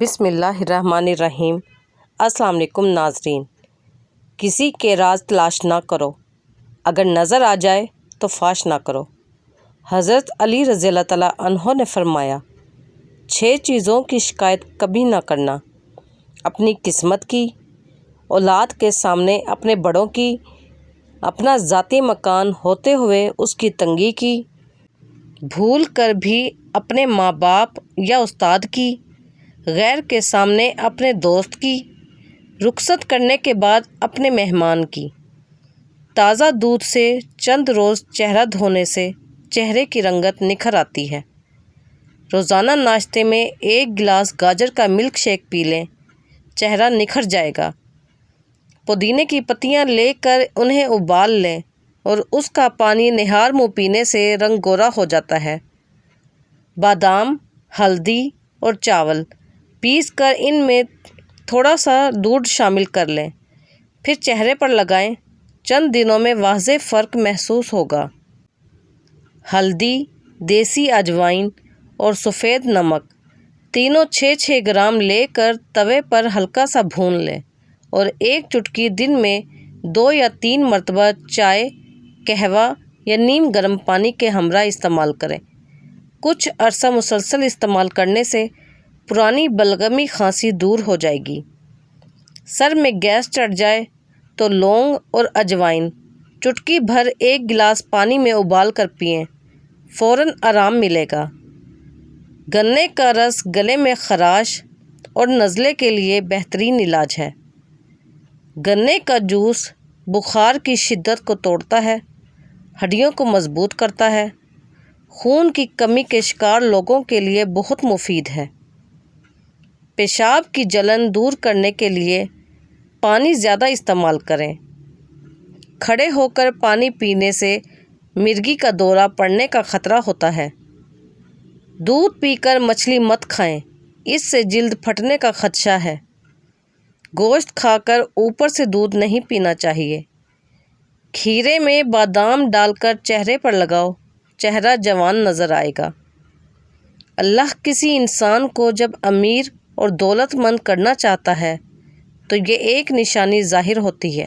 بسم اللہ الرحمن الرحیم۔ السلام علیکم ناظرین۔ کسی کے راز تلاش نہ کرو، اگر نظر آ جائے تو فاش نہ کرو۔ حضرت علی رضی اللہ تعالیٰ عنہ نے فرمایا 6 چیزوں کی شکایت کبھی نہ کرنا: اپنی قسمت کی، اولاد کے سامنے اپنے بڑوں کی، اپنا ذاتی مکان ہوتے ہوئے اس کی تنگی کی، بھول کر بھی اپنے ماں باپ یا استاد کی، غیر کے سامنے اپنے دوست کی، رخصت کرنے کے بعد اپنے مہمان کی۔ تازہ دودھ سے چند روز چہرہ دھونے سے چہرے کی رنگت نکھر آتی ہے۔ روزانہ ناشتے میں 1 گلاس گاجر کا ملک شیک پی لیں، چہرہ نکھر جائے گا۔ پودینے کی پتیاں لے کر انہیں ابال لیں اور اس کا پانی نہار منہ پینے سے رنگ گورا ہو جاتا ہے۔ بادام، ہلدی اور چاول پیس کر ان میں تھوڑا سا دودھ شامل کر لیں، پھر چہرے پر لگائیں، چند دنوں میں واضح فرق محسوس ہوگا۔ ہلدی، دیسی اجوائن اور سفید نمک تینوں 6-6 گرام لے کر توے پر ہلکا سا بھون لیں اور 1 چٹکی دن میں 2 یا 3 مرتبہ چائے، قہوہ یا نیم گرم پانی کے ہمراہ استعمال کریں۔ کچھ عرصہ مسلسل استعمال کرنے سے پرانی بلغمی کھانسی دور ہو جائے گی۔ سر میں گیس چڑھ جائے تو لونگ اور اجوائن چٹکی بھر 1 گلاس پانی میں ابال کر پئیں، فوراً آرام ملے گا۔ گنے کا رس گلے میں خراش اور نزلے کے لیے بہترین علاج ہے۔ گنے کا جوس بخار کی شدت کو توڑتا ہے، ہڈیوں کو مضبوط کرتا ہے، خون کی کمی کے شکار لوگوں کے لیے بہت مفید ہے۔ پیشاب کی جلن دور کرنے کے لیے پانی زیادہ استعمال کریں۔ کھڑے ہو کر پانی پینے سے مرگی کا دورہ پڑنے کا خطرہ ہوتا ہے۔ دودھ پی کر مچھلی مت کھائیں، اس سے جلد پھٹنے کا خدشہ ہے۔ گوشت کھا کر اوپر سے دودھ نہیں پینا چاہیے۔ کھیرے میں بادام ڈال کر چہرے پر لگاؤ، چہرہ جوان نظر آئے گا۔ اللہ کسی انسان کو جب امیر اور دولت مند کرنا چاہتا ہے تو یہ ایک نشانی ظاہر ہوتی ہے،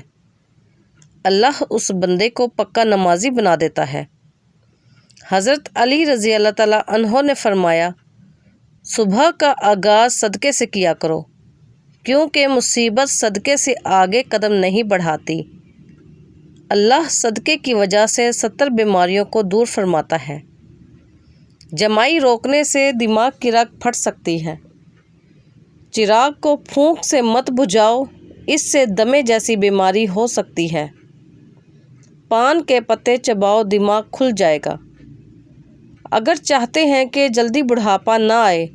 اللہ اس بندے کو پکا نمازی بنا دیتا ہے۔ حضرت علی رضی اللہ تعالیٰ عنہ نے فرمایا صبح کا آغاز صدقے سے کیا کرو، کیونکہ مصیبت صدقے سے آگے قدم نہیں بڑھاتی۔ اللہ صدقے کی وجہ سے 70 بیماریوں کو دور فرماتا ہے۔ جمائی روکنے سے دماغ کی رگ پھٹ سکتی ہے۔ چراغ کو پھونک سے مت بجھاؤ، اس سے دمے جیسی بیماری ہو سکتی ہے۔ پان کے پتے چباؤ، دماغ کھل جائے گا۔ اگر چاہتے ہیں کہ جلدی بڑھاپا نہ آئے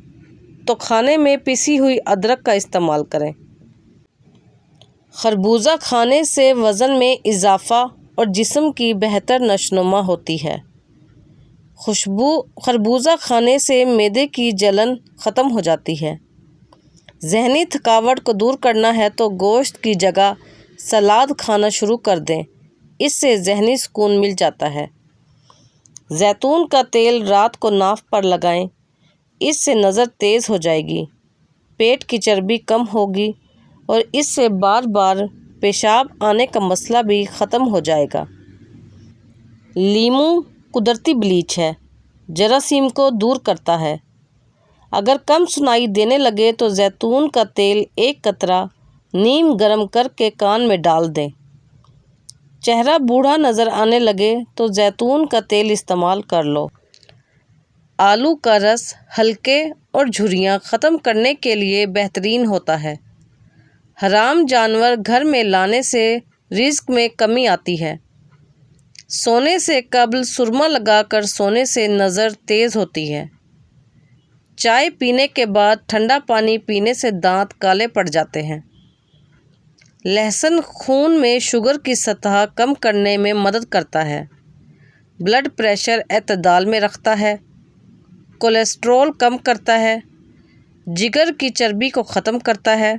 تو کھانے میں پسی ہوئی ادرک کا استعمال کریں۔ خربوزہ کھانے سے وزن میں اضافہ اور جسم کی بہتر نشوونما ہوتی ہے۔ خربوزہ کھانے سے معدے کی جلن ختم ہو جاتی ہے۔ ذہنی تھکاوٹ کو دور کرنا ہے تو گوشت کی جگہ سلاد کھانا شروع کر دیں، اس سے ذہنی سکون مل جاتا ہے۔ زیتون کا تیل رات کو ناف پر لگائیں، اس سے نظر تیز ہو جائے گی، پیٹ کی چربی کم ہوگی اور اس سے بار بار پیشاب آنے کا مسئلہ بھی ختم ہو جائے گا۔ لیموں قدرتی بلیچ ہے، جراثیم کو دور کرتا ہے۔ اگر کم سنائی دینے لگے تو زیتون کا تیل 1 قطرہ نیم گرم کر کے کان میں ڈال دیں۔ چہرہ بوڑھا نظر آنے لگے تو زیتون کا تیل استعمال کر لو۔ آلو کا رس حلقے اور جھریاں ختم کرنے کے لیے بہترین ہوتا ہے۔ حرام جانور گھر میں لانے سے رزق میں کمی آتی ہے۔ سونے سے قبل سرما لگا کر سونے سے نظر تیز ہوتی ہے۔ چائے پینے کے بعد ٹھنڈا پانی پینے سے دانت کالے پڑ جاتے ہیں۔ لہسن خون میں شوگر کی سطح کم کرنے میں مدد کرتا ہے، بلڈ پریشر اعتدال میں رکھتا ہے، کولیسٹرول کم کرتا ہے، جگر کی چربی کو ختم کرتا ہے۔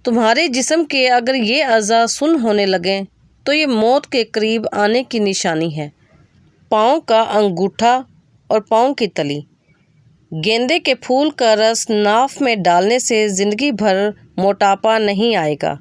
تمہارے جسم کے اگر یہ اعضاء سن ہونے لگیں تو یہ موت کے قریب آنے کی نشانی ہے۔ پاؤں کا انگوٹھا اور پاؤں کی تلی گیندے کے پھول کا رس ناف میں ڈالنے سے زندگی بھر موٹاپا نہیں آئے گا۔